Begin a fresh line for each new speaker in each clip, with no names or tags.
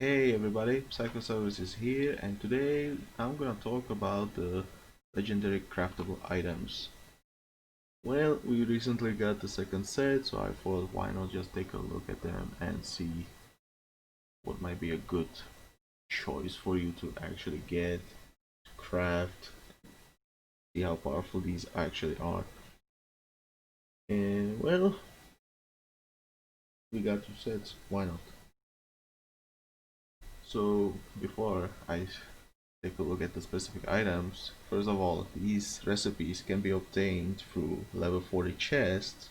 Hey everybody, Psychosaurus is here, and today I'm gonna talk about the legendary craftable items. Well, we recently got the second set, so I thought why not just take a look at them and see what might be a good choice for you to actually get, craft, see how powerful these actually are. And well, we got two sets, why not? So before I take a look at the specific items. First of all, these recipes can be obtained through level 40 chests,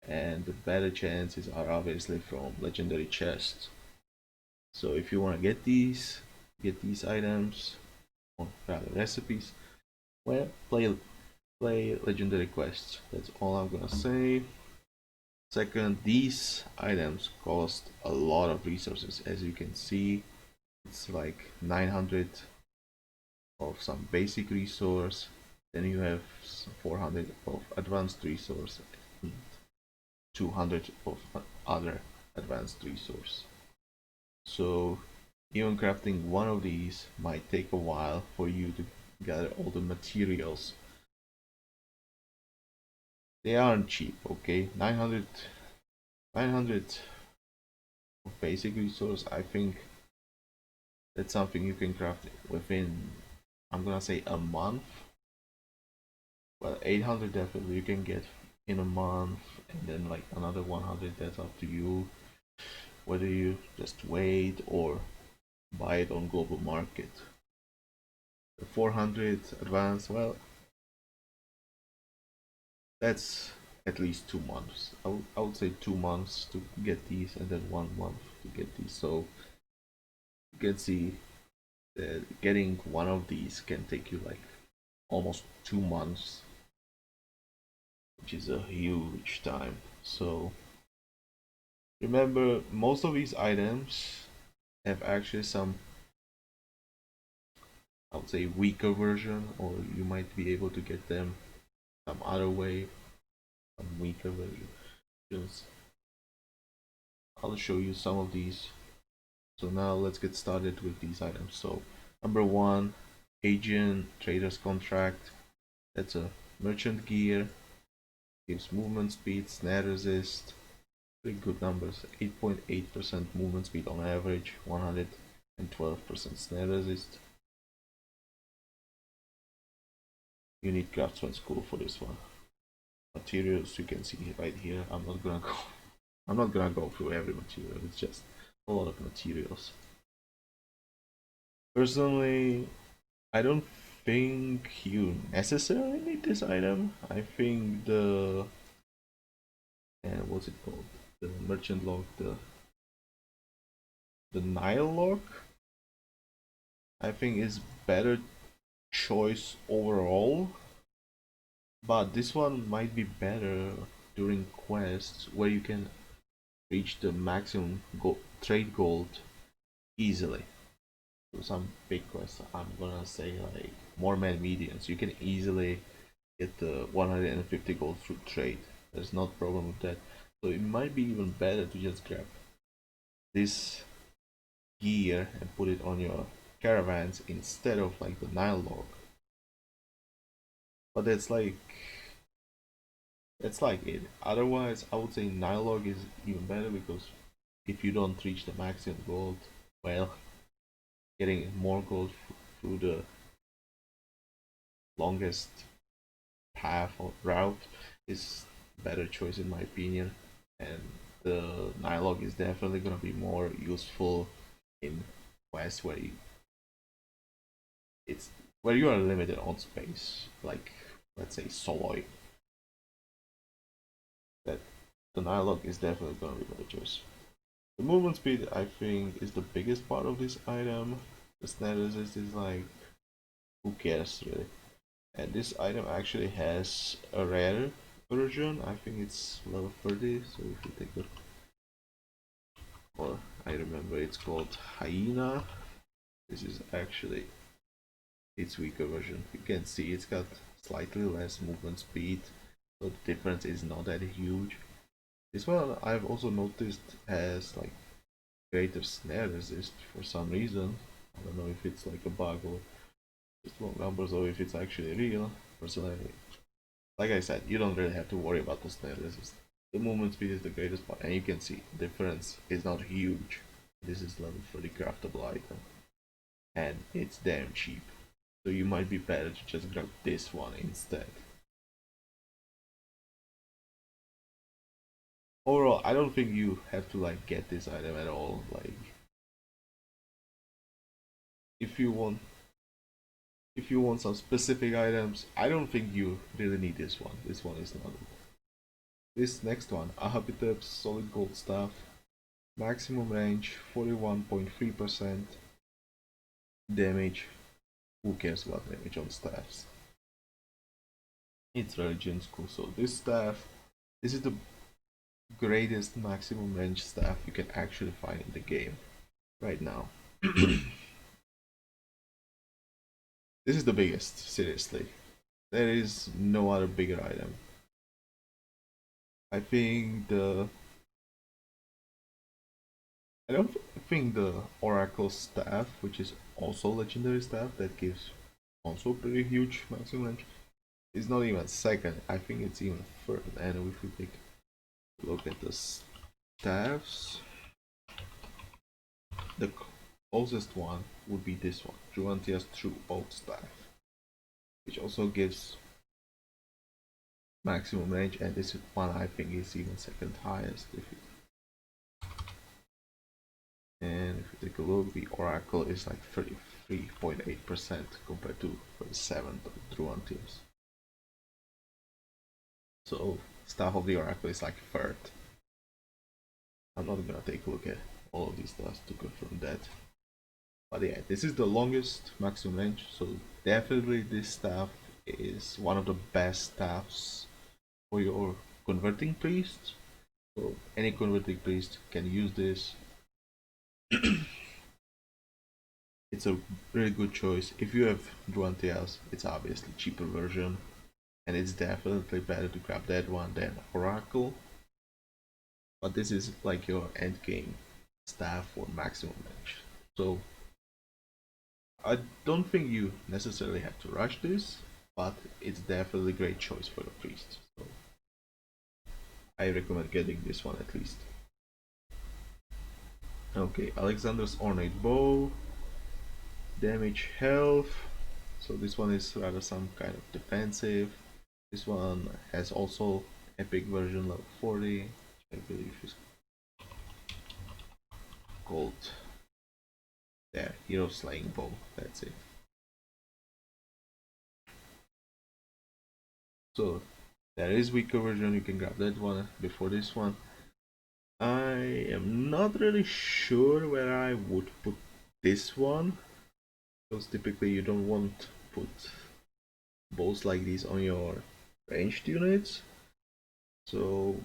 and the better chances are obviously from legendary chests. So if you want to get these items, or rather recipes, well, play legendary quests. That's all I'm gonna say. Second, these items cost a lot of resources. As you can see, it's like 900 of some basic resource, then you have 400 of advanced resource and 200 of other advanced resource. So even crafting one of these might take a while for you to gather all the materials. They aren't cheap, okay? 900 of basic resource, I think that's something you can craft within, I'm gonna say, a month. Well, 800 definitely you can get in a month, and then like another 100, that's up to you whether you just wait or buy it on global market. The 400 advance, well, that's at least 2 months. I would say 2 months to get these, and then 1 month to get these. So you can see that getting one of these can take you like almost 2 months, which is a huge time. So remember, most of these items have actually some, I would say, weaker version, or you might be able to get them some other way, some weaker versions. I'll show you some of these. So now let's get started with these items. So number one, Agent Trader's Contract. That's a merchant gear, gives movement speed, snare resist, pretty good numbers. 8.8% movement speed on average, 112% snare resist. You need craftsman school for this one. Materials you can see right here. I'm not gonna go through every material, it's just a lot of materials. Personally, I don't think you necessarily need this item. I think the, what's it called? The merchant lock, the Nile lock, I think is better choice overall. But this one might be better during quests where you can reach the maximum trade gold easily. So some big quests, I'm gonna say like more man medians, you can easily get the 150 gold through trade. There's no problem with that. So it might be even better to just grab this gear and put it on your caravans instead of like the Nile log. But that's like it. Otherwise, I would say Nile log is even better because if you don't reach the maximum gold, well, getting more gold through the longest path or route is better choice in my opinion, and the Nylog is definitely gonna be more useful in quests it's where you are limited on space, like let's say Soloi. That the Nylog is definitely gonna be better choice. The movement speed I think is the biggest part of this item. The snare resist is like, who cares really? And this item actually has a rare version. I think it's level 30. So if you take the, or I remember it's called Hyena. This is actually its weaker version. You can see it's got slightly less movement speed, so the difference is not that huge. This one I've also noticed has like greater snare resist for some reason. I don't know if it's like a bug or just long numbers or if it's actually real. Personally, like I said, you don't really have to worry about the snare resist. The movement speed is the greatest part, and you can see the difference is not huge. This is level 30 craftable item, and it's damn cheap. So you might be better to just grab this one instead. Overall, I don't think you have to like get this item at all. Like, if you want some specific items, I don't think you really need this one. This one is not. This next one, Ahabitep's solid gold staff, maximum range 41.3%, damage. Who cares about damage on staffs? It's religion school, so this staff, this is the greatest maximum range staff you can actually find in the game right now. This is the biggest, seriously. There is no other bigger item. I think I don't think the Oracle staff, which is also legendary staff that gives also pretty huge maximum range, is not even second. I think it's even third. And if we take a look at the staffs, the closest one would be this one, Druantia's True Oak Staff, which also gives maximum range, and this one I think is even second highest. And if you take a look, the Oracle is like 33.8% compared to 37 Druantia's. So Staff of the Oracle is like third. I'm not gonna take a look at all of these stuff to confirm that. But yeah, this is the longest maximum range, so definitely this staff is one of the best staffs for your converting priests. So any converting priest can use this. It's a really good choice. If you have Druantias, it's obviously cheaper version, and it's definitely better to grab that one than Oracle. But this is like your end game staff for maximum range. So I don't think you necessarily have to rush this, but it's definitely a great choice for a priest. So I recommend getting this one at least. Okay, Alexander's Ornate Bow, damage, health. So this one is rather some kind of defensive. This one has also epic version level 40, I believe is called there, Hero Slaying Bow, that's it. So there is weaker version, you can grab that one before this one. I am not really sure where I would put this one, because typically you don't want to put bows like these on your ranged units. So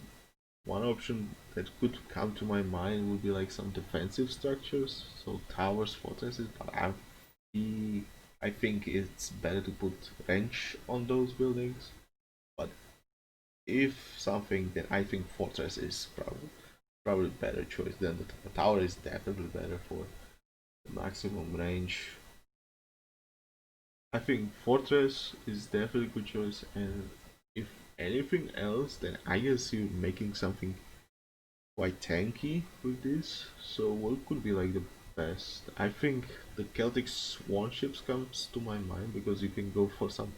one option that could come to my mind would be like some defensive structures, so towers, fortresses, but I think it's better to put range on those buildings. But if something, then I think fortress is probably better choice than the tower is definitely better for the maximum range. I think fortress is definitely a good choice, and if anything else, then I guess you're making something quite tanky with this. So what could be like the best? I think the Celtic Swan ships comes to my mind, because you can go for some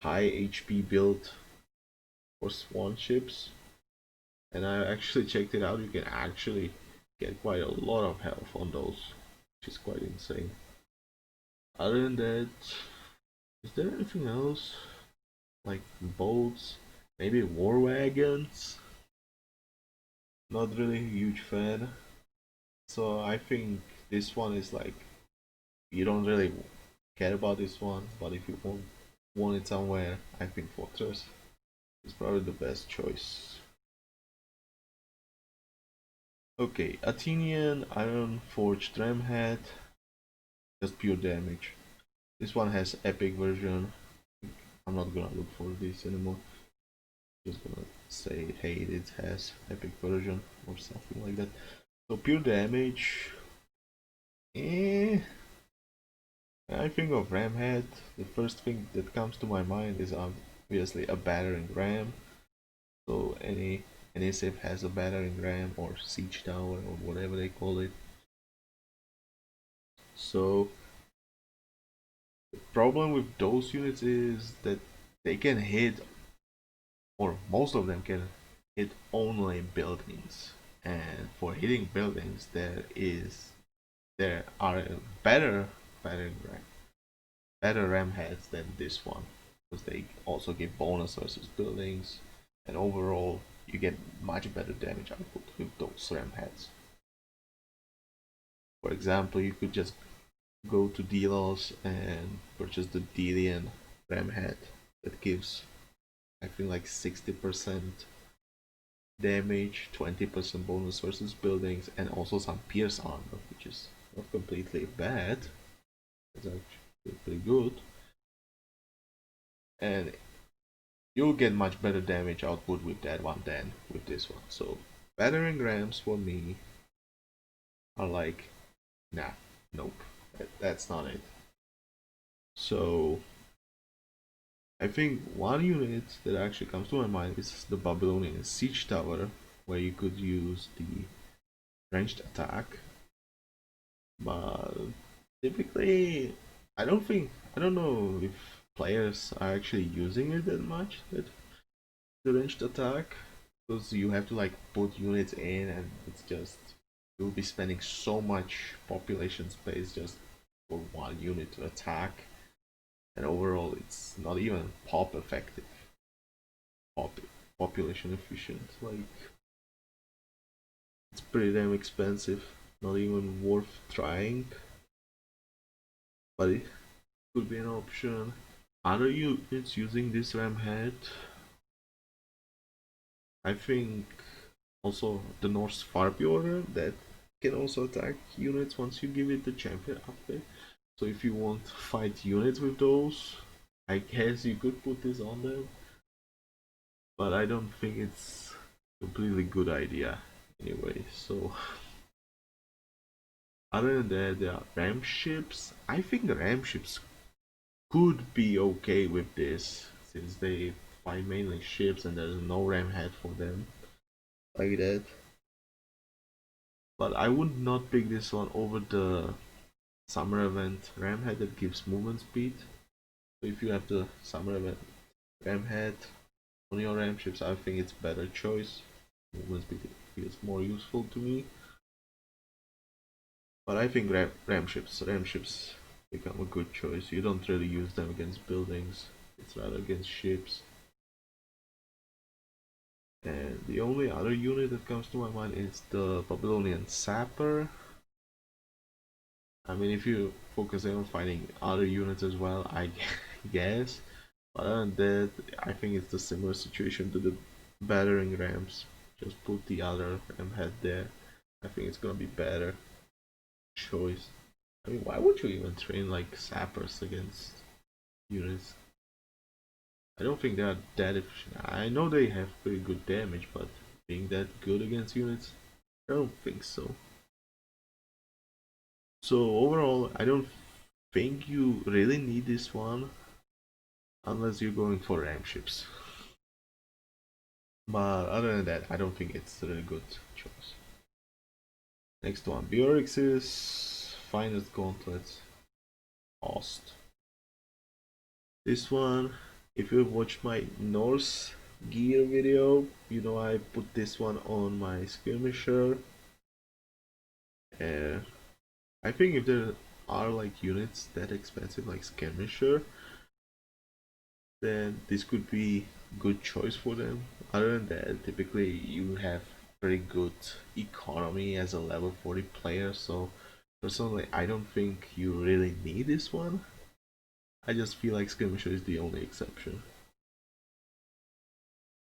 high HP build for swan ships, and I actually checked it out. You can actually get quite a lot of health on those, which is quite insane. Other than that, is there anything else? Like boats, maybe war wagons? Not really a huge fan. So I think this one is like, you don't really care about this one, but if you want it somewhere, I think Fortress is probably the best choice. Okay, Athenian Iron Forged Ram Head, just pure damage. This one has epic version. I'm not gonna look for this anymore. Just gonna say, hey, it has epic version or something like that. So pure damage. Eh, I think of Ram Head. The first thing that comes to my mind is obviously a Battering Ram. So any save has a Battering Ram or Siege Tower or whatever they call it. So the problem with those units is that they can hit, or most of them can hit only buildings. And for hitting buildings, there are better Battering Ram, better Ram heads than this one, because they also give bonus versus buildings, and overall you get much better damage output with those Ram heads. For example, you could just go to dealers and purchase the Delian Ram head that gives, I think, like 60% damage, 20% bonus versus buildings, and also some pierce armor, which is not completely bad. It's actually pretty good. And you'll get much better damage output with that one than with this one. So battering rams for me are like, nah, nope, that's not it. So I think one unit that actually comes to my mind is the Babylonian Siege Tower, where you could use the ranged attack. But typically, I don't know if players are actually using it that much, that the ranged attack, because you have to like put units in, and it's just you'll be spending so much population space just for one unit to attack, and overall it's not even pop effective, pop population efficient. Like it's pretty damn expensive, not even worth trying, but it could be an option. Other units using this ram head, I think also the Norse Farbeorder that can also attack units once you give it the champion upgrade. So if you want to fight units with those, I guess you could put this on them. But I don't think it's a completely good idea anyway. So other than that, there are ram ships. I think the ram ships could be okay with this, since they fight mainly ships and there's no ram head for them like that. But I would not pick this one over the summer event ram head that gives movement speed. So if you have the summer event ram head on your ram ships, I think it's better choice. Movement speed feels more useful to me. But I think ram ships become a good choice. You don't really use them against buildings, it's rather against ships. And the only other unit that comes to my mind is the Babylonian Sapper. I mean, if you focus on finding other units as well, I guess. But other than that, I think it's a similar situation to the battering rams. Just put the other ram head there. I think it's gonna be better choice. I mean, why would you even train like sappers against units? I don't think they are that efficient. I know they have pretty good damage, but being that good against units, I don't think so. So overall, I don't think you really need this one unless you're going for ram ships. But other than that, I don't think it's a really good choice. Next one, Bjork's finest gauntlet, Ost. This one, if you've watched my Norse gear video, you know I put this one on my skirmisher. Uh, I think if there are like units that expensive like skirmisher, then this could be good choice for them. Other than that, typically you have pretty good economy as a level 40 player, so personally I don't think you really need this one. I just feel like skirmisher is the only exception.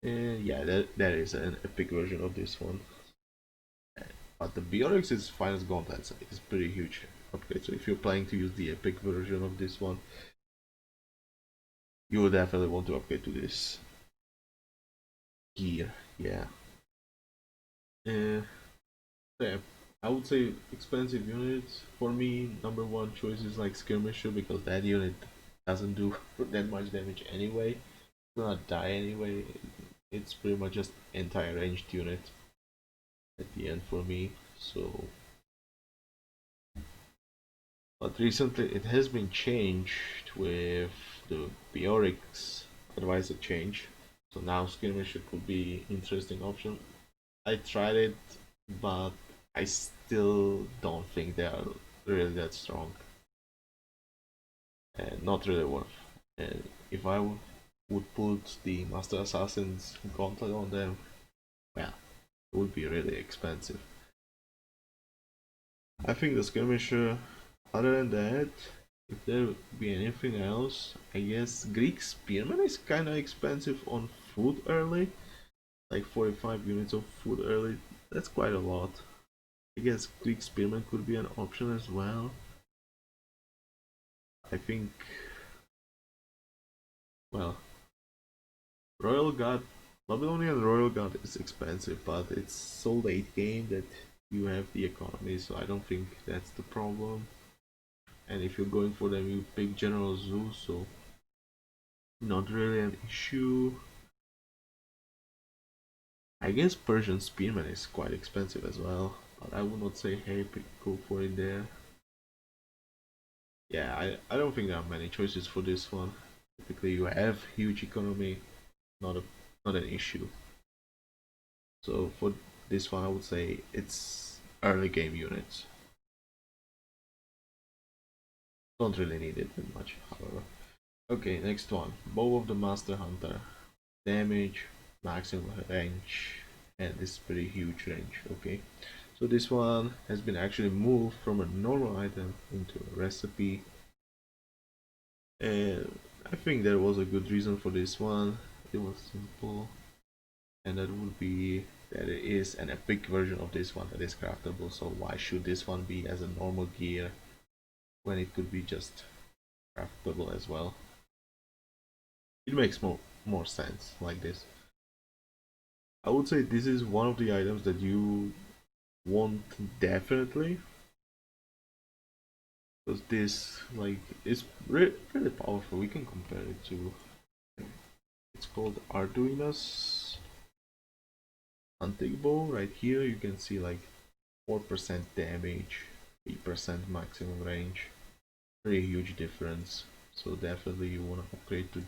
And yeah, that is an epic version of this one. But the Bjork's finest gauntlet is pretty huge upgrade. So if you're planning to use the epic version of this one, you will definitely want to upgrade to this gear. Yeah. Uh, yeah. I would say expensive units. For me, number one choice is like Skirmisher because that unit doesn't do that much damage anyway. It's not die anyway. It's pretty much just anti-ranged unit at the end for me. So, but recently it has been changed with the Bjork's advisor change. So now Skirmisher could be interesting option. I tried it, but I still don't think they are really that strong and not really worth. And if I would put the Master Assassin's Gauntlet on them, well, it would be really expensive. I think the Skirmisher, other than that, if there would be anything else, I guess Greek Spearman is kinda expensive on food early, like 45 units of food early, that's quite a lot. I guess Greek Spearman could be an option as well. I think, well, Royal Guard, Babylonian Royal Guard is expensive, but it's so late game that you have the economy, so I don't think that's the problem. And if you're going for them, you pick General Zoo, so not really an issue. I guess Persian Spearman is quite expensive as well, but I would not say hey, go for it there. Yeah, I don't think there are many choices for this one. Typically, you have huge economy, not a not an issue. So for this one, I would say it's early game units. Don't really need it that much, however. Okay, next one. Bow of the Master Hunter. Damage, maximum range, and this is pretty huge range. Okay, so this one has been actually moved from a normal item into a recipe, and I think there was a good reason for this one. It was simple, and that would be that it is an epic version of this one that is craftable. So why should this one be as a normal gear when it could be just craftable as well? It makes more sense like this. I would say this is one of the items that you want definitely, because this like is really powerful. We can compare it to, it's called Arduino's hunting bow. Right here you can see like 4% damage, 8% maximum range, pretty huge difference. So definitely you want to upgrade to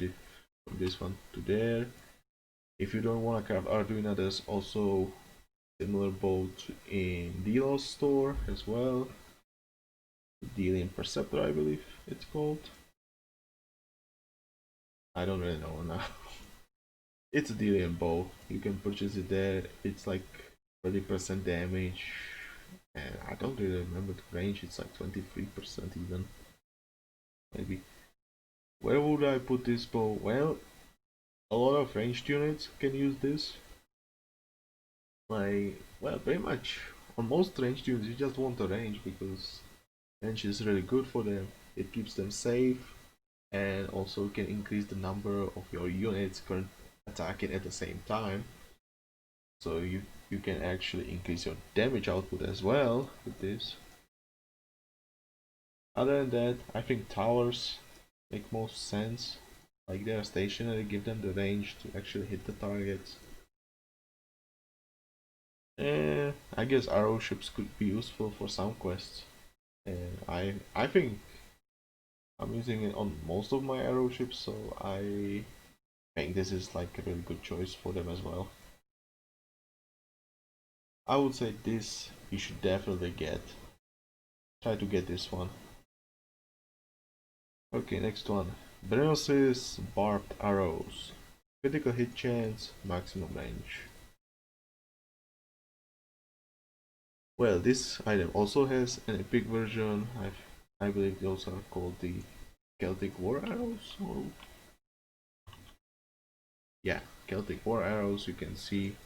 from this one to there. If you don't want to craft Arduino, there's also similar boat in Delos store as well. Dealing Perceptor, I believe it's called. I don't really know now. It's a Delian bow. You can purchase it there. It's like 30% damage, and I don't really remember the range. It's like 23% even. Maybe. Where would I put this bow? Well, a lot of ranged units can use this. Like, well, pretty much on most ranged units, you just want a range because range is really good for them. It keeps them safe, and also can increase the number of your units current attacking at the same time. So you can actually increase your damage output as well with this. Other than that, I think towers make most sense. Like they are stationary, give them the range to actually hit the targets. I guess arrow ships could be useful for some quests. And I think I'm using it on most of my arrow ships, so I think this is like a really good choice for them as well. I would say this you should definitely get. Try to get this one. Okay, next one. Brenos's Barbed Arrows. Critical hit chance, maximum range. Well, this item also has an epic version. I believe those are called the Celtic War Arrows. Or yeah, Celtic War Arrows. You can see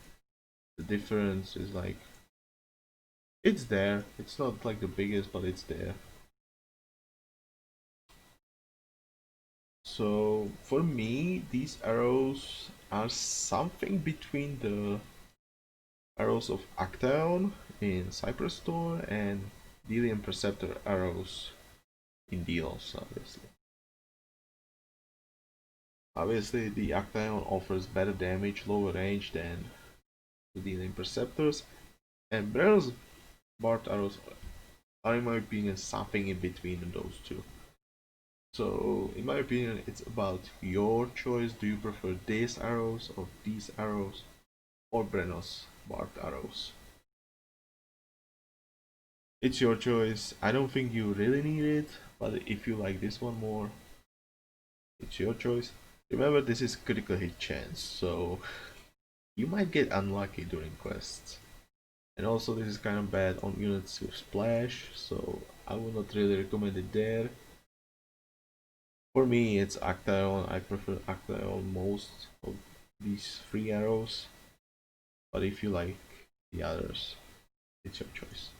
the difference is like it's there. It's not like the biggest, but it's there. So for me, these arrows are something between the Arrows of Actaeon in Cypress Store, and Delium Perceptor arrows in deals, obviously. Obviously, the Actaeon offers better damage, lower range than the Delium Perceptors, and Brennan's Barbed Arrows are, in my opinion, something in between those two. So, in my opinion, it's about your choice. Do you prefer these arrows or these arrows, or Brennos Barbed Arrows? It's your choice. I don't think you really need it, but if you like this one more, it's your choice. Remember, this is critical hit chance, so you might get unlucky during quests. And also, this is kind of bad on units with splash, so I would not really recommend it there. For me, it's Actaeon. I prefer Actaeon most of these three arrows, but if you like the others, it's your choice.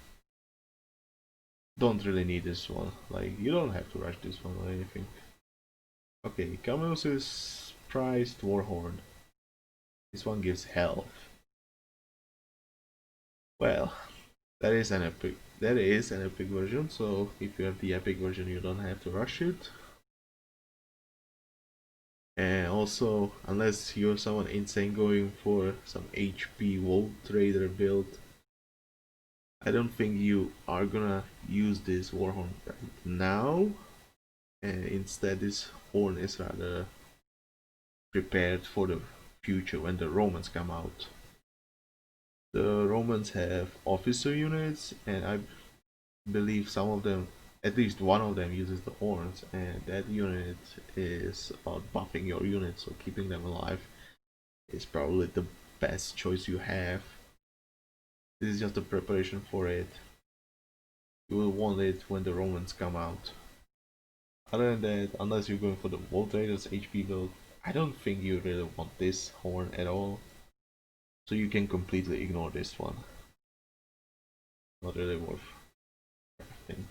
Don't really need this one, like you don't have to rush this one or anything. Okay, Camus' prized Warhorn. This one gives health. Well, that is an epic. That is an epic version. So if you have the epic version, you don't have to rush it. And also, unless you're someone insane going for some HP World Trader build, I don't think you are gonna use this Warhorn right now. And instead, this horn is rather prepared for the future when the Romans come out. The Romans have officer units, and I believe some of them, at least one of them, uses the horns, and that unit is about buffing your units, so keeping them alive is probably the best choice you have. This is just a preparation for it. You will want it when the Romans come out. Other than that, unless you're going for the World Raiders HP build, I don't think you really want this horn at all. So you can completely ignore this one. Not really worth, I think.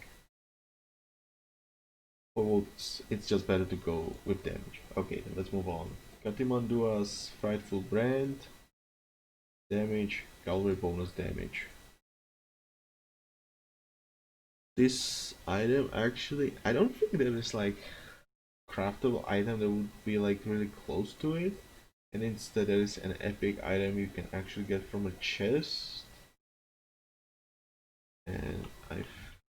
For votes, it's just better to go with damage. Okay, then let's move on. Katimandua's Frightful Brand. Damage, cavalry bonus damage. This item actually, I don't think there is like craftable item that would be like really close to it. And instead there is an epic item you can actually get from a chest. And I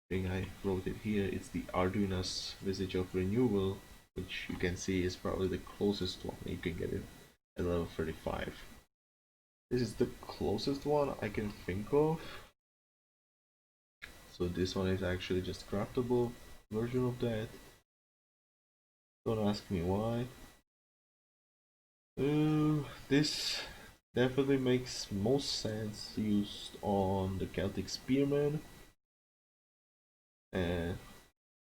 think I wrote it here. It's the Arduino's Visage of Renewal, which you can see is probably the closest one. You can get it at level 35. This is the closest one I can think of. So this one is actually just craftable version of that. Don't ask me why. This definitely makes most sense used on the Celtic Spearman. And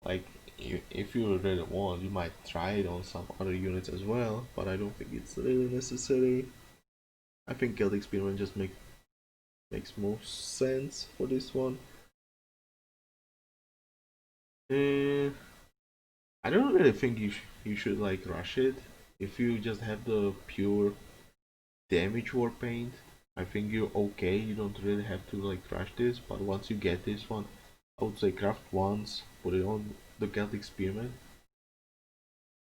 like if you really want, you might try it on some other units as well, but I don't think it's really necessary. I think Celtic Spearman just makes most sense for this one. And I don't really think you should like rush it. If you just have the pure damage war paint, I think you're okay. You don't really have to like rush this. But once you get this one, I would say craft once, put it on the Celtic Spearman.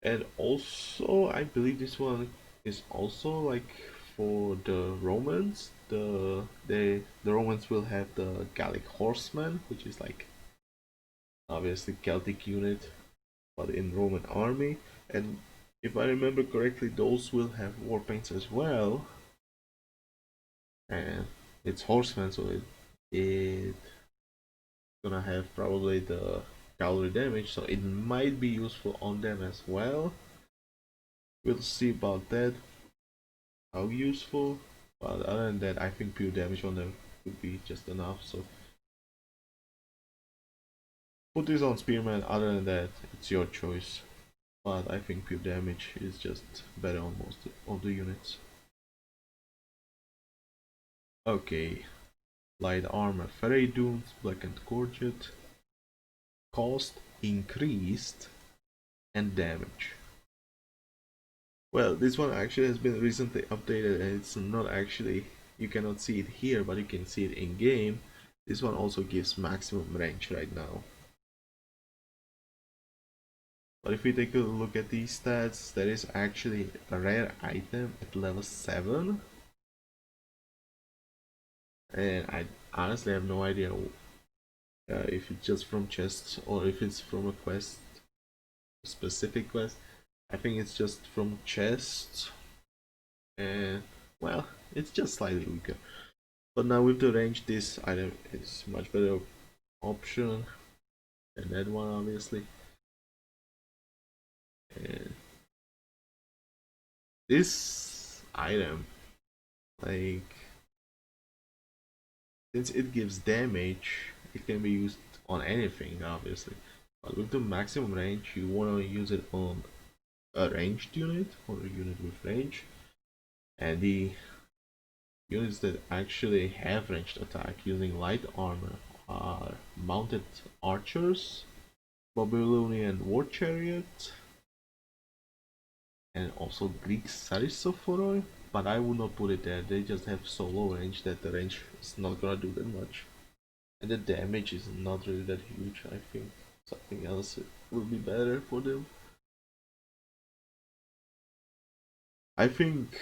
And also, I believe this one is also like for the Romans. The Romans will have the Gallic Horseman, which is like obviously Celtic unit, but in Roman army. And if I remember correctly, those will have war paints as well. And it's horsemen, so it gonna have probably the cavalry damage, so it might be useful on them as well. We'll see about that, how useful. But other than that, I think pure damage on them would be just enough. So put this on Spearman. Other than that, it's your choice. But I think pure damage is just better on most of the units. Okay, light armor, Fairy Dunes, Blackened Gorget, cost increased, and damage. Well, this one actually has been recently updated and it's not actually you cannot see it here, but you can see it in game. This one also gives maximum range right now. But if we take a look at these stats, there is actually a rare item at level 7. And I honestly have no idea if it's just from chests or if it's from a quest, a specific quest. I think it's just from chests. And well, it's just slightly weaker. But now with the range, this item is much better option than that one, obviously. And this item, like, since it gives damage, it can be used on anything, obviously. But with the maximum range, you want to use it on a ranged unit or a unit with range. And the units that actually have ranged attack using light armor are mounted archers, Babylonian war chariot, and also Greek Sarisophoroi, but I would not put it there. They just have so low range that the range is not gonna do that much. And the damage is not really that huge, I think. Something else will be better for them. I think,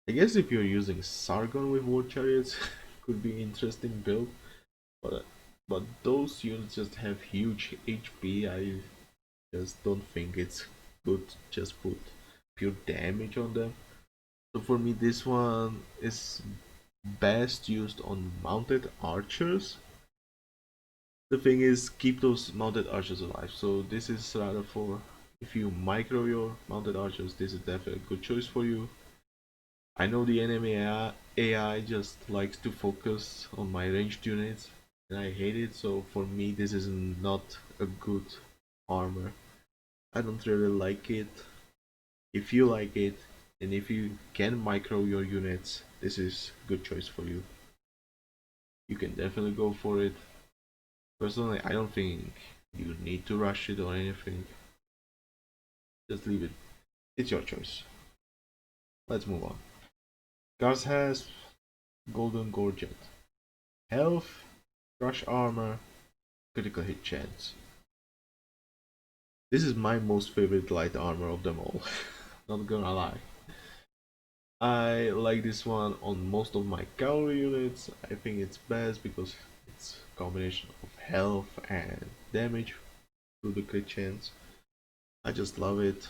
I guess if you're using Sargon with war chariots, could be interesting build, but those units just have huge HP. I just don't think it's good to just put pure damage on them. So for me, this one is best used on mounted archers. The thing is, keep those mounted archers alive. So this is rather for if you micro your mounted archers, this is definitely a good choice for you. I know the enemy AI just likes to focus on my ranged units, and I hate it. So for me, this is not a good armor. I don't really like it. If you like it, and if you can micro your units, this is a good choice for you. You can definitely go for it. Personally, I don't think you need to rush it or anything. Just leave it. It's your choice. Let's move on. Cars has Golden Gorget. Health, crush armor, critical hit chance. This is my most favorite light armor of them all. Not gonna lie. I like this one on most of my cavalry units. I think it's best because it's a combination of health and damage through the crit chance. I just love it.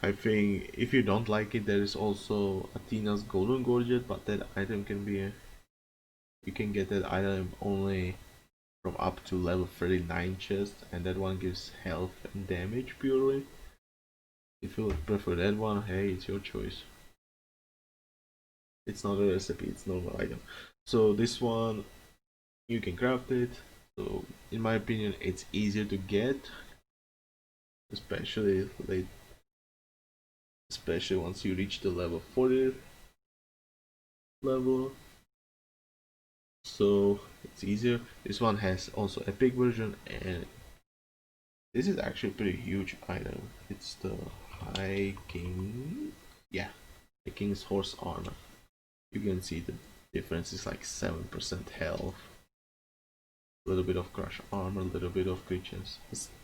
I think if you don't like it, there is also Athena's Golden Gorget, but that item can be, you can get that item only from up to level 39 chest, and that one gives health and damage purely. If you prefer that one, hey, it's your choice. It's not a recipe, it's normal item. So this one, you can craft it. So in my opinion, it's easier to get, especially late, especially once you reach the level 40 level. So it's easier. This one has also epic version, and this is actually a pretty huge item. It's the High King, yeah, the King's Horse Armor. You can see the difference is like 7% health, a little bit of crush armor, a little bit of creatures.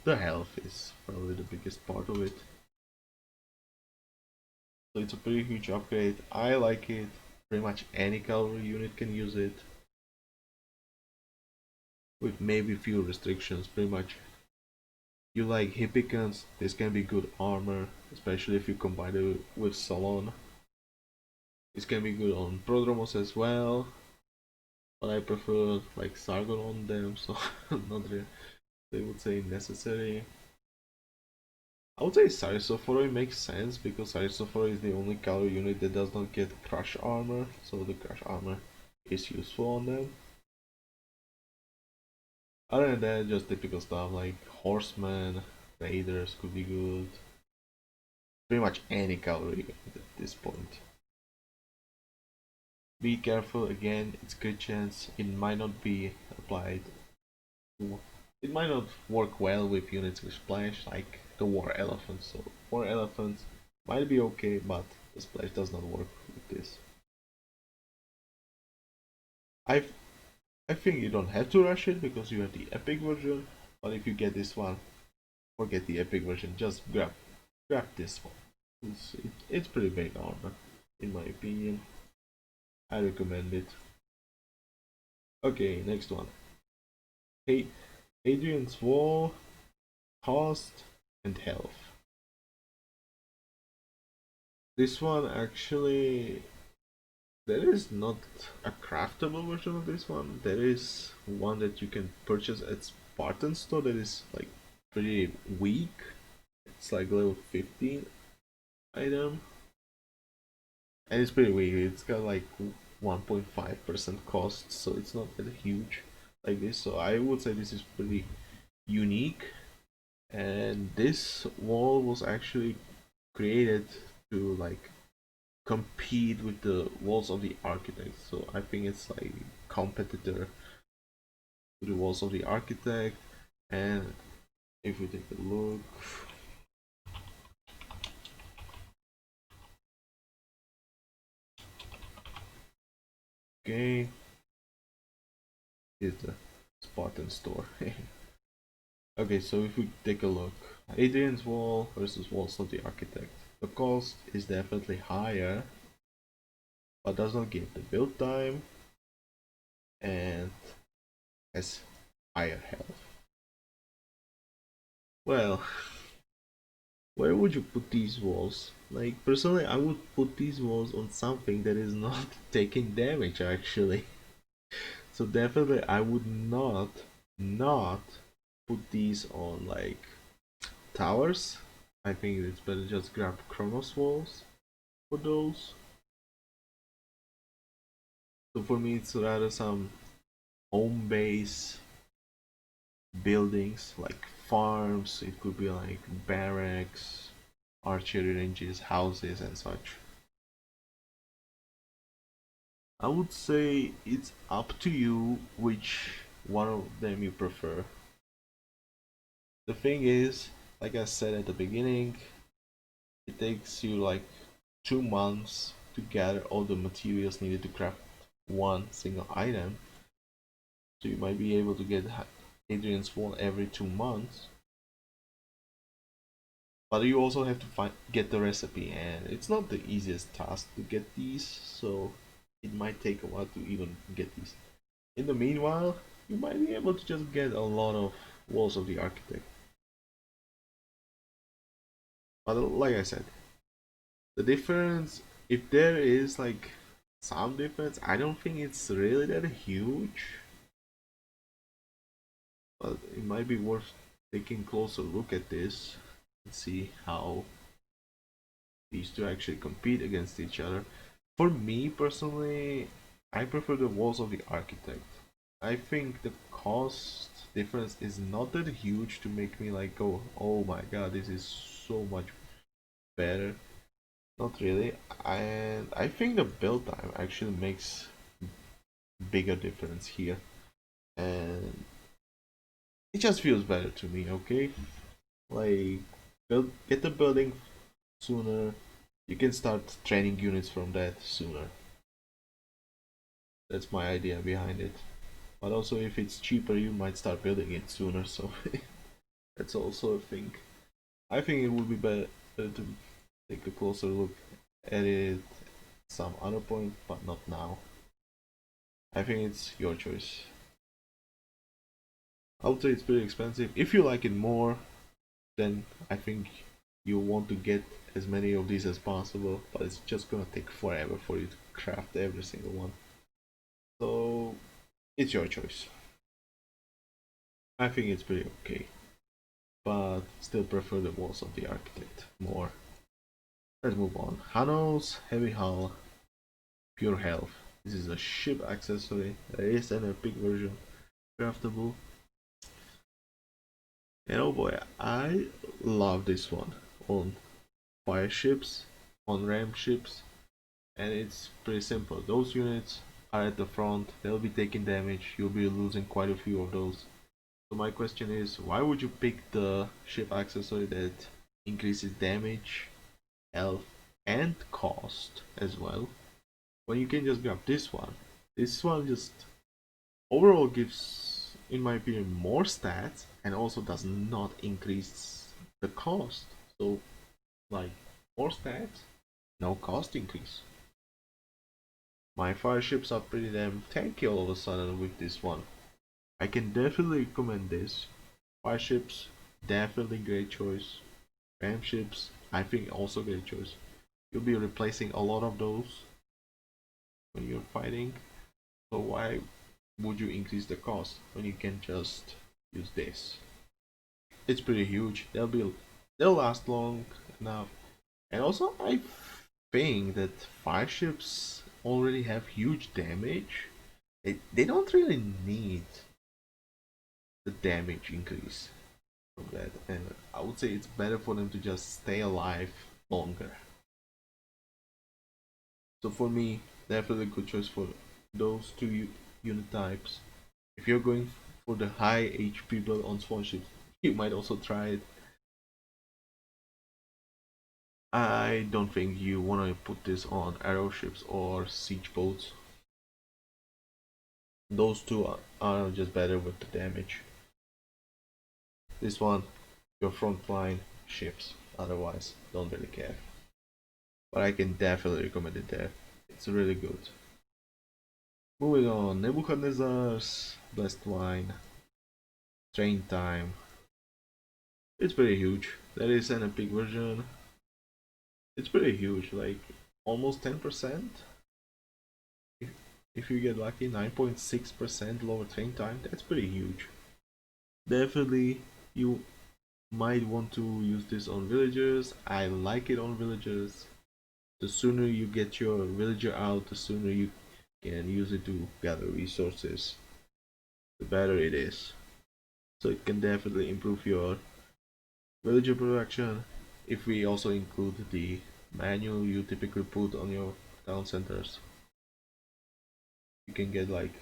The health is probably the biggest part of it. So it's a pretty huge upgrade. I like it. Pretty much any cavalry unit can use it, with maybe few restrictions. Pretty much, you like Hippicans, this can be good armor, especially if you combine it with Solon. This can be good on Prodromos as well, but I prefer like Sargon on them, so not really, they would say necessary. I would say Sarisophoroi makes sense because Sarisophoroi is the only cavalry unit that does not get crush armor, so the crush armor is useful on them. Other than that, just typical stuff like horsemen, raiders could be good. Pretty much any cavalry unit at this point. Be careful, again, it's good chance it might not be applied. It might not work well with units with splash, like the war elephants. So war elephants might be okay, but The splash does not work with this. I I think you don't have to rush it because you have the epic version. But if you get this one, forget the epic version. Just grab this one. It's pretty big armor, in my opinion. I recommend it. Okay, next one. Hey, Adrian's Wall, cost, and health. This one actually, there is not a craftable version of this one. There is one that you can purchase at Spartan store that is like pretty weak. It's like level 15 item. And it's pretty weak. It's got like 1.5% cost, so it's not that huge like this. So I would say this is pretty unique. And this wall was actually created to like compete with the walls of the architect. So I think it's like competitor to the walls of the architect. And if we take a look, okay, here's the Spartan store. Okay, so if we take a look, Adrian's wall versus walls of the architect. The cost is definitely higher, but does not give the build time and has higher health. Well, where would you put these walls? Like, personally, I would put these walls on something that is not taking damage, actually. So definitely, I would not put these on, like, towers. I think it's better just grab Chronos walls for those. So for me, it's rather some home base buildings, like farms. It could be like barracks, archery ranges, houses, and such. I would say it's up to you which one of them you prefer. The thing is, like I said at the beginning, it takes you like 2 months to gather all the materials needed to craft one single item. So you might be able to get Adrian's Wall every 2 months. But you also have to get the recipe, and it's not the easiest task to get these, so it might take a while to even get these. In the meanwhile, you might be able to just get a lot of Walls of the Architect. But like I said, the difference, if there is like some difference, I don't think it's really that huge. But it might be worth taking a closer look at this and see how these two actually compete against each other. For me personally, I prefer the Walls of the Architect. I think the cost difference is not that huge to make me like go, oh my god, this is so much better. Not really. And I think the build time actually makes bigger difference here. And it just feels better to me, okay? Like get the building sooner. You can start training units from that sooner. That's my idea behind it. But also, if it's cheaper, you might start building it sooner. So that's also a thing. I think it would be better to take a closer look at it some other point, but not now. I think it's your choice. I would say it's pretty expensive. If you like it more, then I think you want to get as many of these as possible, but it's just gonna take forever for you to craft every single one. So it's your choice. I think it's pretty okay, but still prefer the Walls of the Architect more. Let's move on. Hanos Heavy Hull Pure Health. This is a ship accessory. There is an epic version craftable. And oh boy, I love this one on fire ships, on ram ships, and it's pretty simple. Those units are at the front, they'll be taking damage, you'll be losing quite a few of those. So my question is, why would you pick the ship accessory that increases damage, health, and cost as well, when you can just grab this one. This one just overall gives, in my opinion, more stats and also does not increase the cost. So, like, more stats, no cost increase. My fire ships are pretty damn tanky all of a sudden with this one. I can definitely recommend this. Fire ships, definitely great choice. Ram ships, I think also great choice. You'll be replacing a lot of those when you're fighting. So why would you increase the cost when you can just use this? It's pretty huge. They'll last long enough. And also I think that fire ships already have huge damage. They don't really need the damage increase from that, and I would say it's better for them to just stay alive longer. So for me, definitely a good choice for those two unit types. If you're going for the high HP build on spawn ships, you might also try it. I don't think you want to put this on arrow ships or siege boats. Those two are just better with the damage. This one, your frontline ships. Otherwise, don't really care. But I can definitely recommend it there. It's really good. Moving on, Nebuchadnezzar's Blessed Wine. Train time. It's pretty huge. There is an epic version. It's pretty huge, like almost 10%. If, if you get lucky, 9.6% lower train time. That's pretty huge. Definitely, you might want to use this on villagers. I like it on villagers. The sooner you get your villager out, the sooner you can use it to gather resources, the better it is. So it can definitely improve your villager production. If we also include the manual you typically put on your town centers, you can get like,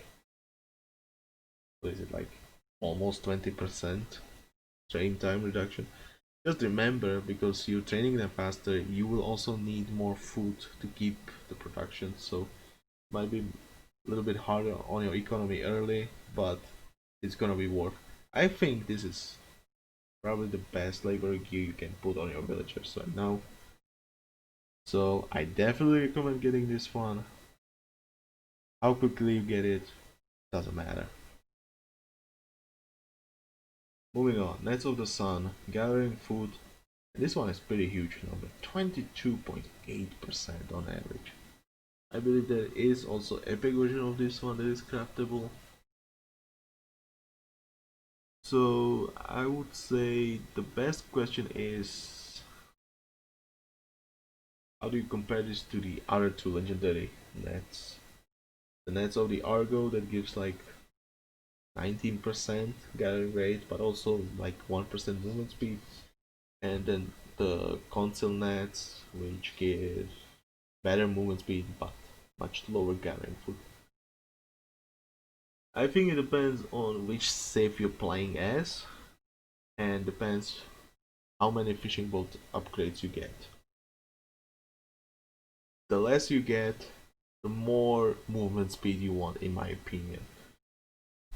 what is it, like almost 20% train time reduction. Just remember, because you're training them faster, you will also need more food to keep the production, so it might be a little bit harder on your economy early, but it's gonna be worth. I think this is probably the best labor gear you can put on your villagers right now. So I definitely recommend getting this one. How quickly you get it doesn't matter. Moving on, Nets of the Sun, gathering food. This one is pretty huge number, 22.8% on average. I believe there is also epic version of this one that is craftable. So I would say the best question is, how do you compare this to the other two legendary nets? The nets of the Argo that gives like 19% gathering rate, but also like 1% movement speed, and then the Conceal nets, which give better movement speed but much lower gathering food. I think it depends on which save you're playing as, and depends how many fishing boat upgrades you get. The less you get, the more movement speed you want, in my opinion.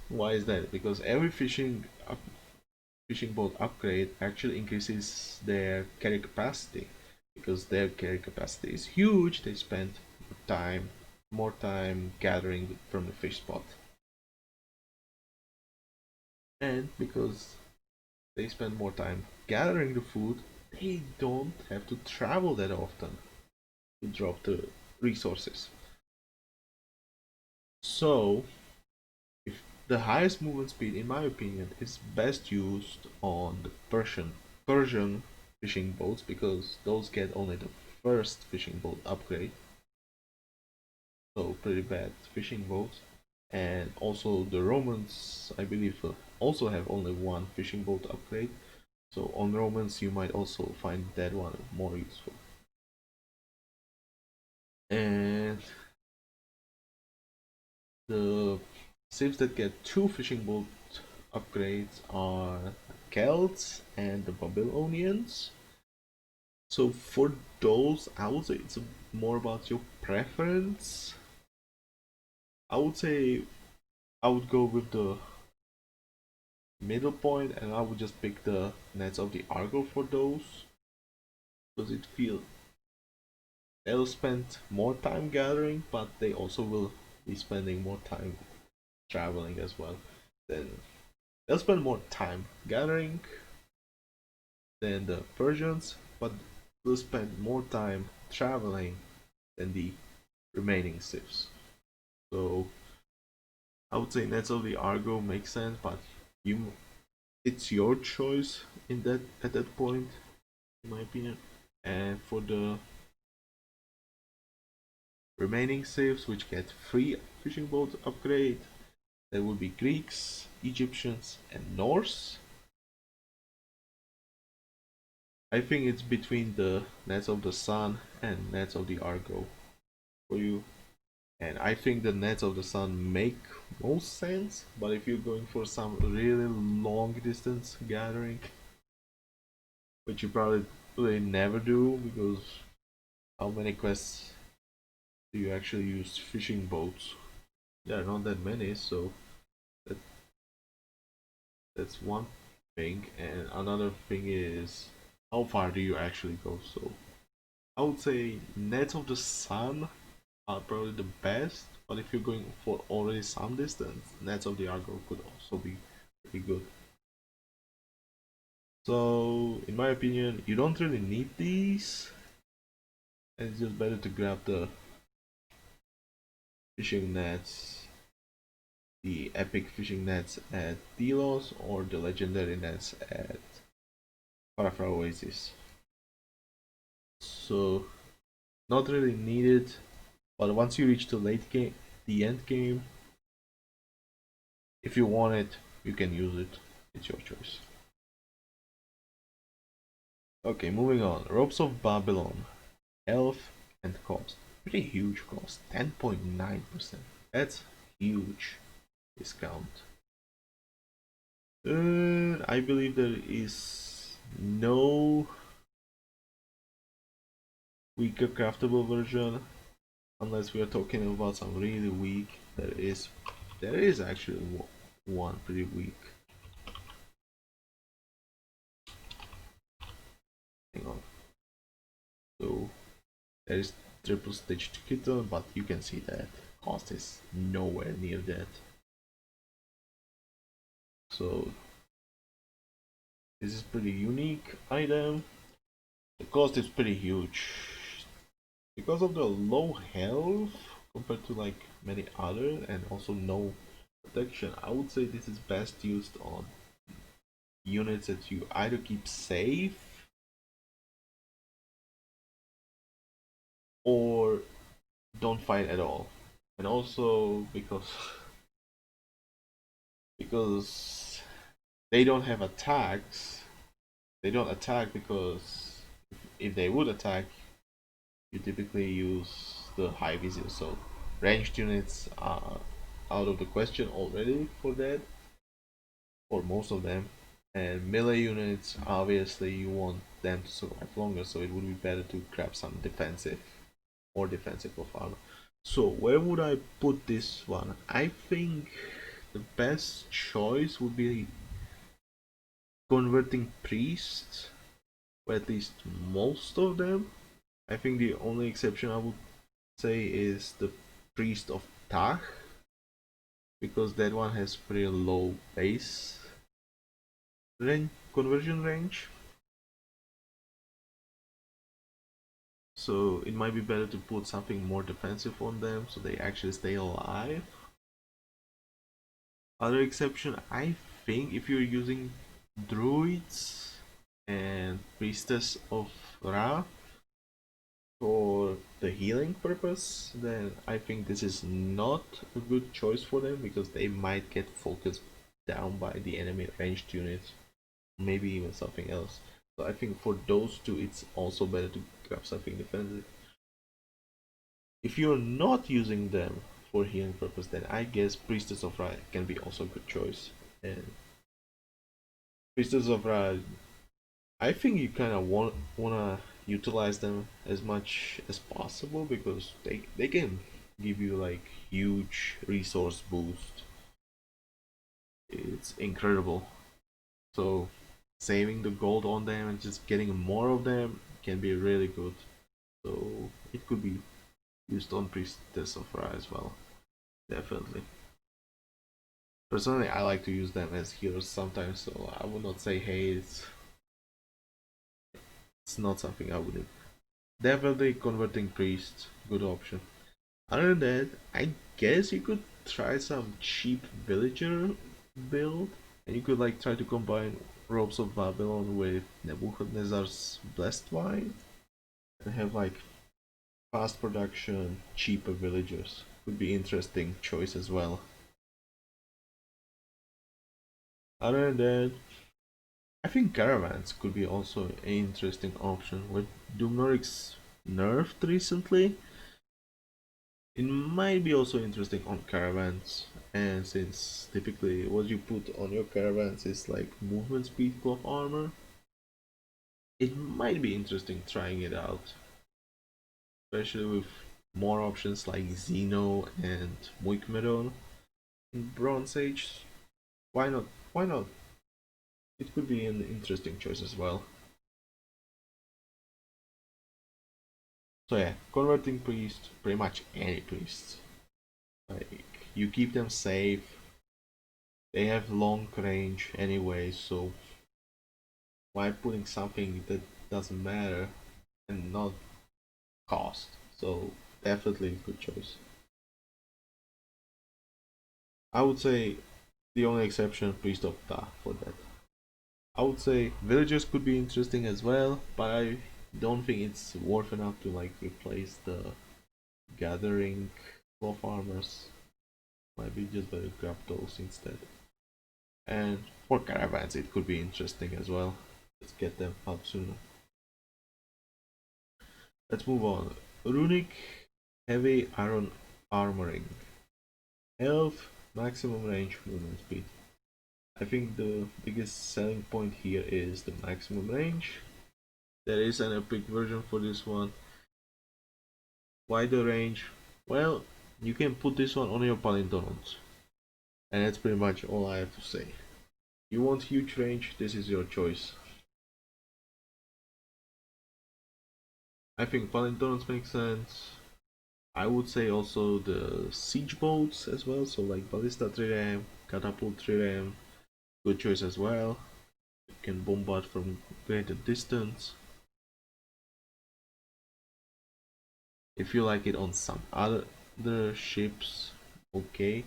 Why is that? Because every fishing boat upgrade actually increases their carry capacity. Because their carry capacity is huge, they spend more time gathering from the fish spot. And because they spend more time gathering the food, they don't have to travel that often to drop the resources. So, if the highest movement speed, in my opinion, is best used on the Persian fishing boats, because those get only the first fishing boat upgrade. So pretty bad fishing boats. And also the Romans, I believe, also have only one fishing boat upgrade. So on Romans you might also find that one more useful. And the ships that get two fishing boat upgrades are the Celts and the Babylonians. So for those, I would say it's more about your preference. I would say I would go with the middle point, and I would just pick the Nets of the Argo for those, because it feels they'll spend more time gathering, but they also will be spending more time traveling as well. Then they'll spend more time gathering than the Persians, but will spend more time traveling than the remaining civs. So I would say Nets of the Argo makes sense, but you, it's your choice in that at that point, in my opinion. And for the remaining civs, which get free fishing boat upgrade, there will be Greeks, Egyptians, and Norse. I think it's between the Nets of the Sun and Nets of the Argo for you. And I think the Nets of the Sun make most sense, but if you're going for some really long distance gathering, which you probably never do, because how many quests do you actually use fishing boats? There are not that many, so that, that's one thing. And another thing is, how far do you actually go? So I would say Nets of the Sun are probably the best, but if you're going for already some distance, Nets of the Argo could also be pretty good. So, in my opinion, you don't really need these, and it's just better to grab the fishing nets, the epic fishing nets at Delos, or the legendary nets at Parafra Oasis. So, not really needed, but once you reach the late game, the end game, if you want it, you can use it. It's your choice. Okay, moving on. Ropes of Babylon. Health and cost. Pretty huge cost. 10.9%. That's huge discount. I believe there is no weaker craftable version unless we are talking about some really weak. There is actually one pretty weak. Hang on. So there is triple stitched kitten, but you can see that cost is nowhere near that. So this is pretty unique item. The cost is pretty huge because of the low health compared to like many other, and also no protection. I would say this is best used on units that you either keep safe or don't fight at all. And also because they don't have attacks, they don't attack because if they would attack, you typically use the high vizier. So ranged units are out of the question already for that, for most of them. And melee units, obviously, you want them to survive longer, so it would be better to grab some defensive or defensive of armor. So where would I put this one? I think the best choice would be converting priests, or at least most of them. I think the only exception I would say is the priest of Tach, because that one has pretty low base conversion range. So it might be better to put something more defensive on them so they actually stay alive. Other exception, I think if you're using druids and priestess of Ra for the healing purpose, then I think this is not a good choice for them because they might get focused down by the enemy ranged units, maybe even something else. So I think for those two, it's also better to grab something defensive. If you're not using them for healing purpose, then I guess Priestess of Ra can be also a good choice. And Priestess of Ra, I think you kind of wanna utilize them as much as possible because they can give you like huge resource boost. It's incredible. So saving the gold on them and just getting more of them can be really good. So it could be used on Priestess of Ra as well. Definitely. Personally, I like to use them as healers sometimes, so I would not say hey, it's not something I would do. Definitely converting priests, good option. Other than that, I guess you could try some cheap villager build, and you could like try to combine Robes of Babylon with Nebuchadnezzar's Blessed Wine, and have like fast production, cheaper villagers. Would be interesting choice as well. Other than that, I think caravans could be also an interesting option. With Doomnorix nerfed recently, it might be also interesting on caravans. And since typically what you put on your caravans is like movement speed cloth armor, it might be interesting trying it out. Especially with more options like Xeno and Muikmeron in Bronze Age. Why not? Why not? It could be an interesting choice as well. So yeah, converting priest, pretty much any priest. Like you keep them safe. They have long range anyway, so why putting something that doesn't matter and not cost? So definitely a good choice. I would say the only exception priest of Ta for that. I would say villagers could be interesting as well, but I don't think it's worth enough to like replace the gathering cloth armors. Might be just better grab those instead. And for caravans, it could be interesting as well. Let's get them up sooner. Let's move on. Runic heavy iron armoring. Health, maximum range, movement speed. I think the biggest selling point here is the maximum range. There is an epic version for this one. Wider range. Well, you can put this one on your Palindrons. And that's pretty much all I have to say. You want huge range, this is your choice. I think Palindrons make sense. I would say also the siege boats as well, so like Ballista Trireme, Catapult Trireme, good choice as well. You can bombard from greater distance. If you like it on some other ships, okay.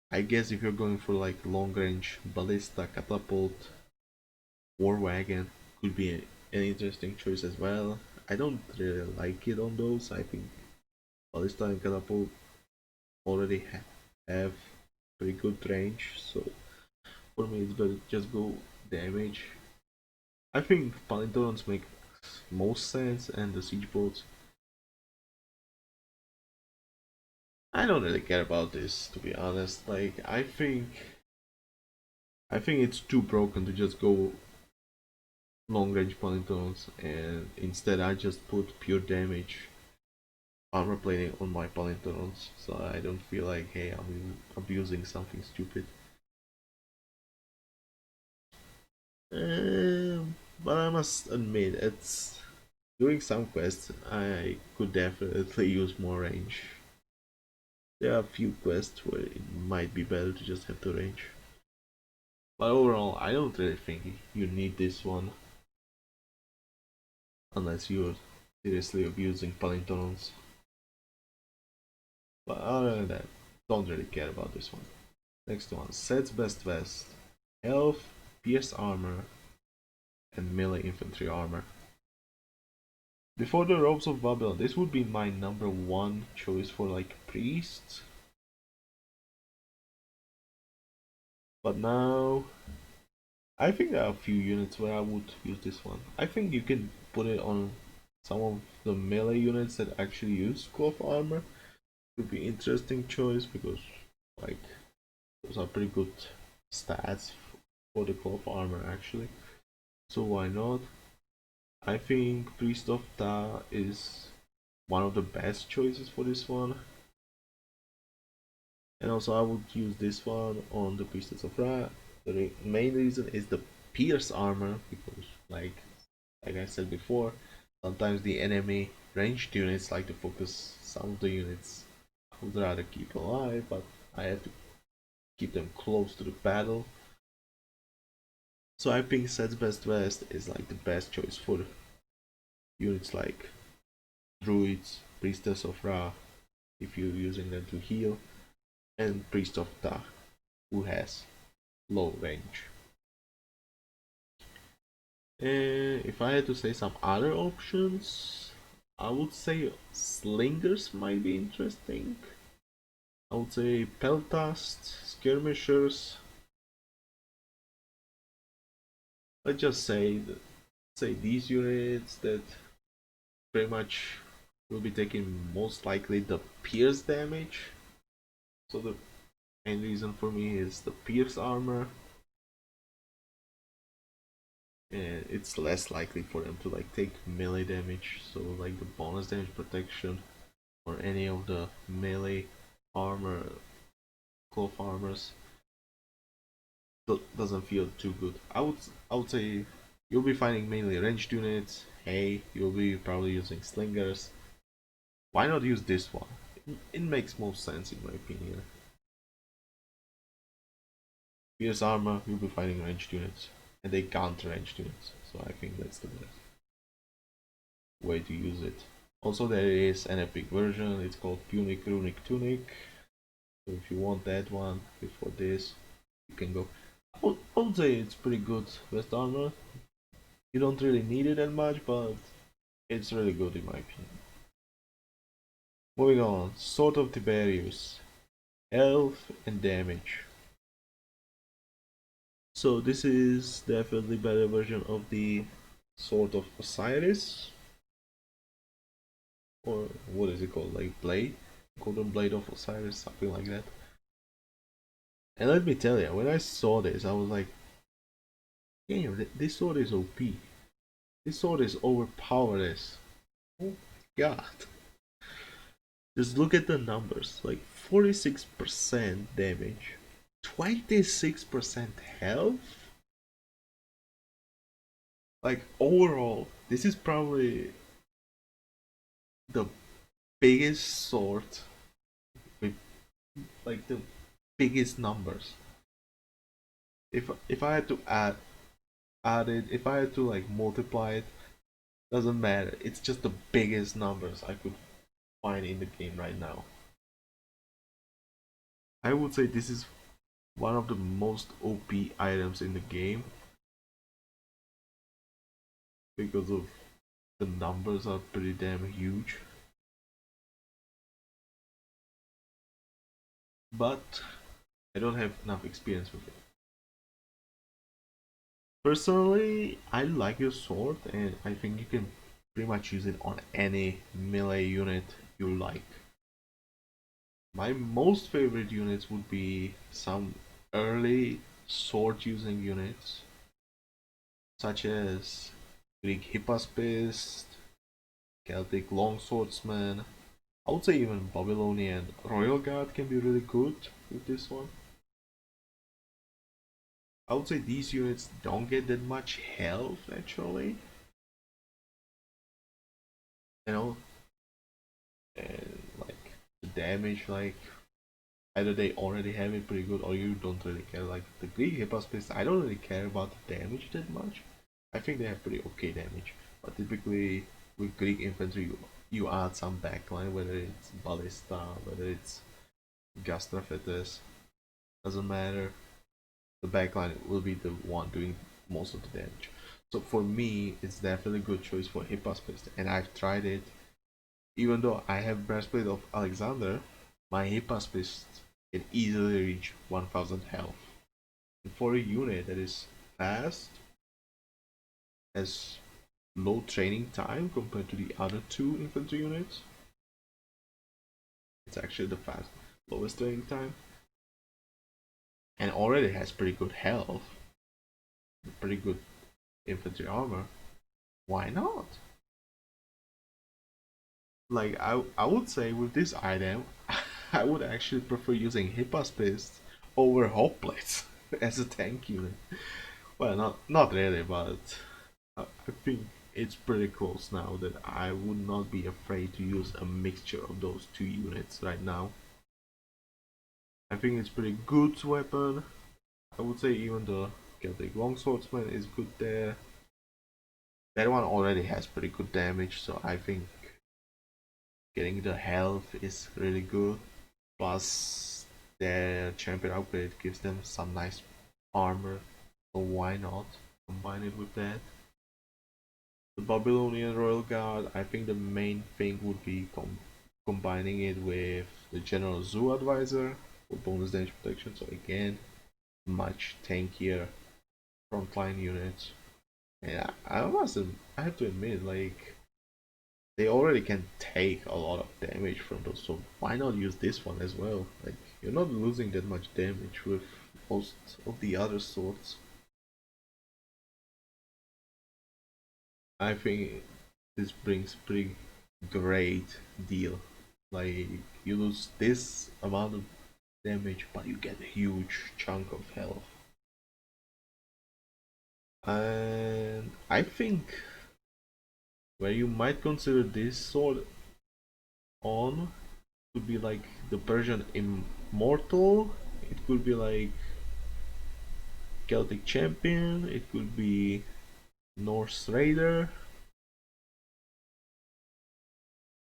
I guess if you're going for like long range Ballista, Catapult, War Wagon could be an interesting choice as well. I don't really like it on those. I think Ballista and Catapult already have pretty good range, so for me it's better just go damage. I think Palindrons make most sense, and the siege boats. I don't really care about this, to be honest. Like I think it's too broken to just go long range Palindrons, and instead I just put pure damage armor plating on my Palindrons, so I don't feel like hey I'm abusing something stupid. But I must admit, it's doing some quests I could definitely use more range. There are a few quests where it might be better to just have the range. But overall, I don't really think you need this one unless you're seriously abusing Palindrons. But other than that, don't really care about this one. Next one, Set's Best Vest. Health, Pierce Armor, and Melee Infantry Armor. Before the Robes of Babylon, this would be my number one choice for like priests. But now, I think there are a few units where I would use this one. I think you can put it on some of the melee units that actually use cloth armor. Would be interesting choice because like those are pretty good stats for the cloth armor actually. So why not? I think Priest of Ta is one of the best choices for this one. And also I would use this one on the Priestess of Ra. The main reason is the Pierce armor, because like I said before, sometimes the enemy ranged units like to focus some of the units I would rather keep alive, but I have to keep them close to the battle. So I think Set's Best West is like the best choice for units like Druids, Priestess of Ra, if you're using them to heal, and Priest of Ta, who has low range. And if I had to say some other options, I would say Slingers might be interesting. I would say Peltast, Skirmishers. Let's just say these units that pretty much will be taking most likely the pierce damage. So the main reason for me is the pierce armor, and it's less likely for them to like take melee damage. So like the bonus damage protection or any of the melee armor, cloth armors doesn't feel too good. I would say you'll be finding mainly ranged units. Hey, you'll be probably using slingers. Why not use this one? It makes most sense in my opinion. Pierce armor, you'll be finding ranged units, and they counter ranged units. So I think that's the best way to use it. Also, there is an epic version. It's called Punic Runic Tunic. So if you want that one before this, you can go. I would say it's pretty good West armor. You don't really need it that much, but it's really good in my opinion. Moving on, Sword of Tiberius, health and damage. So this is definitely better version of the Sword of Osiris, or what is it called, like Blade, Golden Blade of Osiris, something like that. And let me tell you, when I saw this, I was like, damn, this sword is OP. This sword is overpowered. Oh my god. Just look at the numbers, like 46% damage, 26% health. Like overall, this is probably the biggest sword with like the biggest numbers. If I had to add it, if I had to like multiply it, doesn't matter. It's just the biggest numbers I could find in the game right now. I would say this is one of the most OP items in the game because of the numbers are pretty damn huge. But I don't have enough experience with it. Personally, I like your sword and I think you can pretty much use it on any melee unit you like. My most favorite units would be some early sword using units such as Greek Hippospist, Celtic Longswordsman. I would say even Babylonian Royal Guard can be really good with this one. I would say these units don't get that much health actually, you know, and like the damage, like either they already have it pretty good or you don't really care. Like the Greek Hippospist, I don't really care about the damage that much. I think they have pretty okay damage, but typically with Greek infantry, you add some backline, whether it's ballista, whether it's Gastraphetes, doesn't matter. The backline will be the one doing most of the damage. So for me, it's definitely a good choice for Hippospist, and I've tried it. Even though I have Breastplate of Alexander, my Hippospist can easily reach 1000 health. And for a unit that is fast, has low training time compared to the other two infantry units, it's actually the lowest training time, and already has pretty good health, pretty good infantry armor. Why not? Like I would say with this item, I would actually prefer using Hypnospace over Hoplite as a tank unit. Well, not really, but I think it's pretty close now that I would not be afraid to use a mixture of those two units right now. I think it's pretty good weapon. I would say even the Celtic Longswordsman is good there. That one already has pretty good damage, so I think getting the health is really good. Plus, their champion upgrade gives them some nice armor, so why not combine it with that? The Babylonian Royal Guard, I think the main thing would be combining it with the General Zoo Advisor for bonus damage protection, so again, much tankier frontline units. And I have to admit, like, they already can take a lot of damage from those, so why not use this one as well? Like, you're not losing that much damage with most of the other swords. I think this brings pretty great deal. Like, you lose this amount of damage, but you get a huge chunk of health. And I think where you might consider this sword on could be like the Persian Immortal. It could be like Celtic Champion. It could be Norse Raider.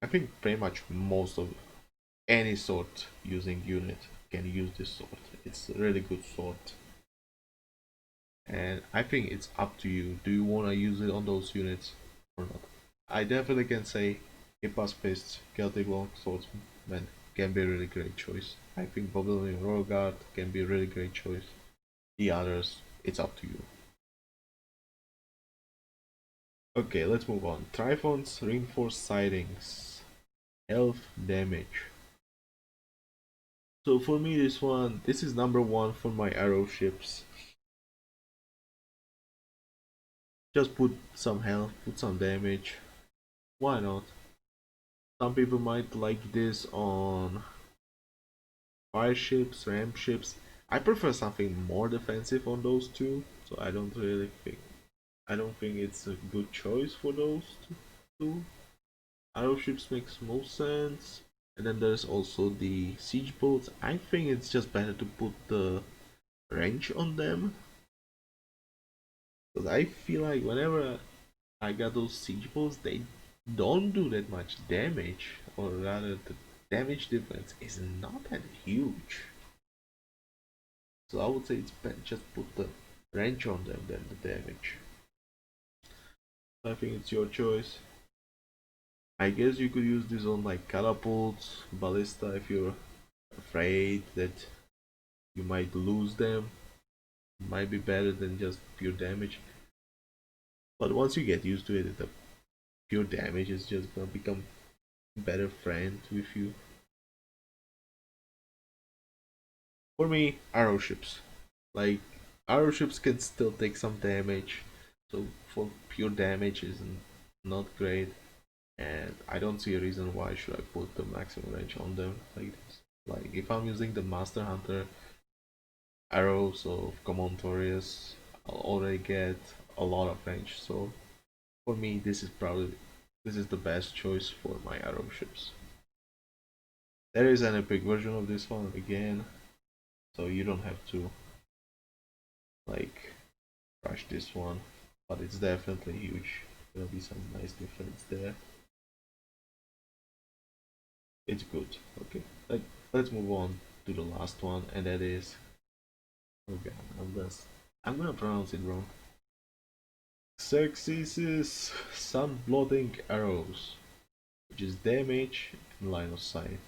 I think pretty much most of any sword using unit can use this sword. It's a really good sword. And I think it's up to you. Do you want to use it on those units or not? I definitely can say Hippas-based Celtic Longswordsman can be a really great choice. I think Babylonian Royal Guard can be a really great choice. The others, it's up to you. Okay, let's move on. Tryphon's reinforced sightings. Health damage. So for me this is number one for my arrow ships. Just put some health, put some damage. Why not? Some people might like this on fire ships, ram ships. I prefer something more defensive on those two, so I don't think it's a good choice for those two. Arrow ships makes most sense. And then there's also the siege boats. I think it's just better to put the range on them. Because I feel like whenever I got those siege boats, they don't do that much damage. Or rather, the damage difference is not that huge. So I would say it's better just put the range on them than the damage. I think it's your choice. I guess you could use this on like catapults, ballista if you're afraid that you might lose them. Might be better than just pure damage. But once you get used to it, the pure damage is just gonna become a better friend with you. For me, arrow ships. Like, arrow ships can still take some damage, so for pure damage is not great. And I don't see a reason why should I put the maximum range on them like this. Like, if I'm using the Master Hunter arrows of Common Torius, I'll already get a lot of range. So for me, this is the best choice for my arrow ships. There is an epic version of this one again, so you don't have to like rush this one, but it's definitely huge. There'll be some nice difference there. It's good. Okay, let's move on to the last one, and that is, oh god, I'm gonna pronounce it wrong. Xerxes' sun-blooding arrows, which is damage and line of sight.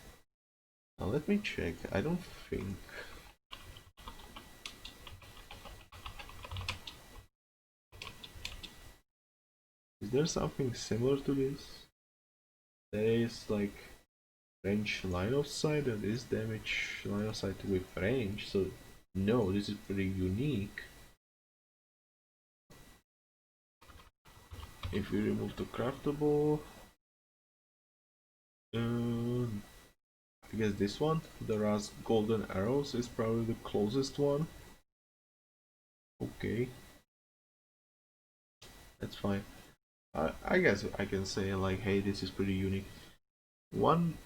Now let me check. I don't think. Is there something similar to this? There is like range line of sight and this damage line of sight with range, so no, this is pretty unique. if we remove the craftable, uh, I guess this one, the Ras Golden Arrows, is probably the closest one. Okay, that's fine. I guess I can say like, hey, this is pretty unique. One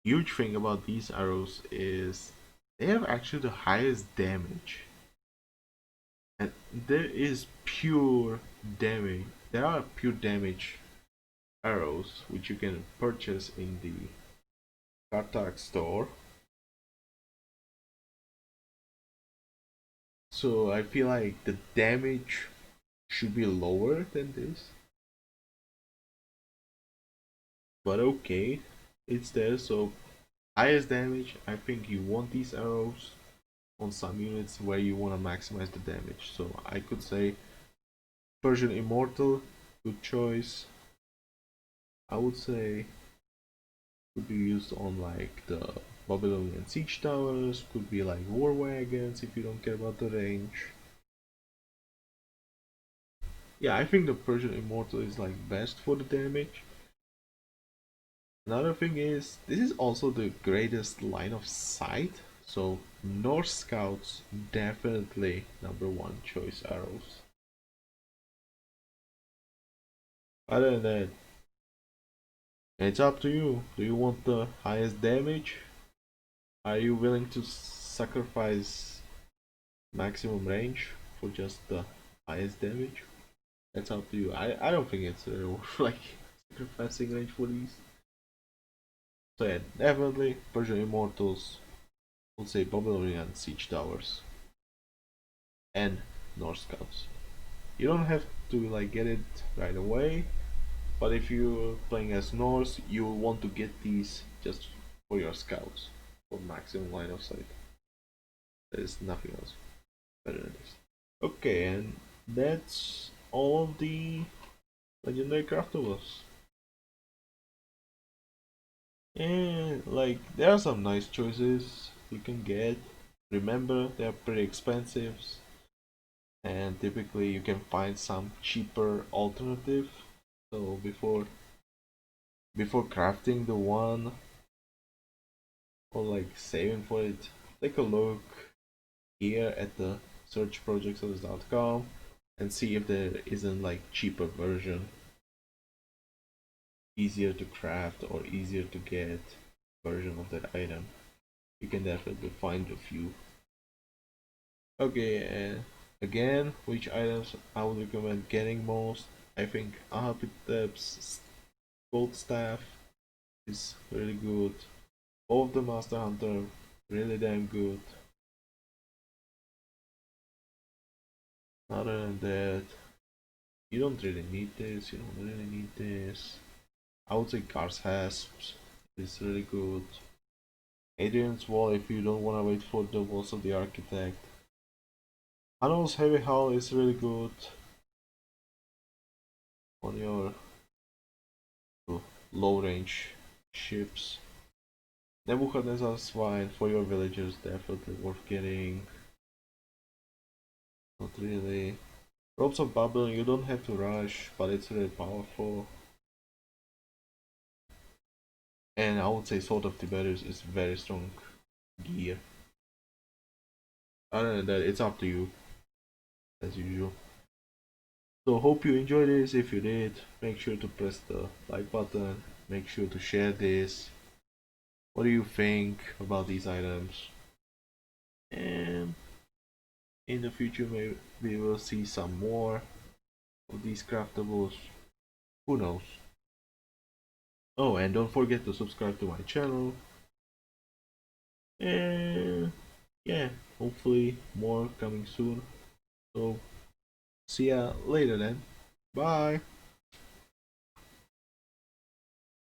huge thing about these arrows is they have actually the highest damage. And there is pure damage. There are pure damage arrows which you can purchase in the Kartak store. So I feel like the damage should be lower than this. But okay, it's there. So highest damage, I think you want these arrows on some units where you want to maximize the damage. So I could say Persian Immortal, good choice. I would say could be used on like the Babylonian siege towers, could be like war wagons if you don't care about the range. Yeah, I think the Persian Immortal is like best for the damage. Another thing is, this is also the greatest line of sight, so Norse Scouts definitely number one choice arrows. Other than that, it's up to you. Do you want the highest damage? Are you willing to sacrifice maximum range for just the highest damage? That's up to you. I don't think it's like sacrificing range for these. So yeah, definitely Persian Immortals. We'll say Babylonian Siege Towers and North Scouts. You don't have to like get it right away, but if you're playing as Norse, you will want to get these just for your scouts for maximum line of sight. There is nothing else better than this. Okay, and that's all of the legendary craftables. And like there are some nice choices you can get. Remember, they're pretty expensive, and typically you can find some cheaper alternative. So before crafting the one or like saving for it, take a look here at the searchprojects.com and see if there isn't like cheaper version, easier to craft or easier to get version of that item. You can definitely find a few. Okay, and again, which items I would recommend getting most? I think Ahapitep's gold staff is really good. All of the Master Hunter, really damn good. Other than that, you don't really need this, you don't really need this. I would say Cars Hasps is really good. Adrian's Wall if you don't want to wait for the Walls of the Architect. Hanos Heavy Hull is really good on your low range ships. Nebuchadnezzar's Swine for your villagers, definitely worth getting. Not really. Ropes of Babylon, you don't have to rush, but it's really powerful. And I would say Sword of Tiberius is very strong gear. Other than that, it's up to you, as usual. So hope you enjoyed this. If you did, make sure to press the like button. Make sure to share this. What do you think about these items? And in the future, maybe we will see some more of these craftables. Who knows? Oh, and don't forget to subscribe to my channel. And yeah, hopefully more coming soon. So see ya later then. Bye.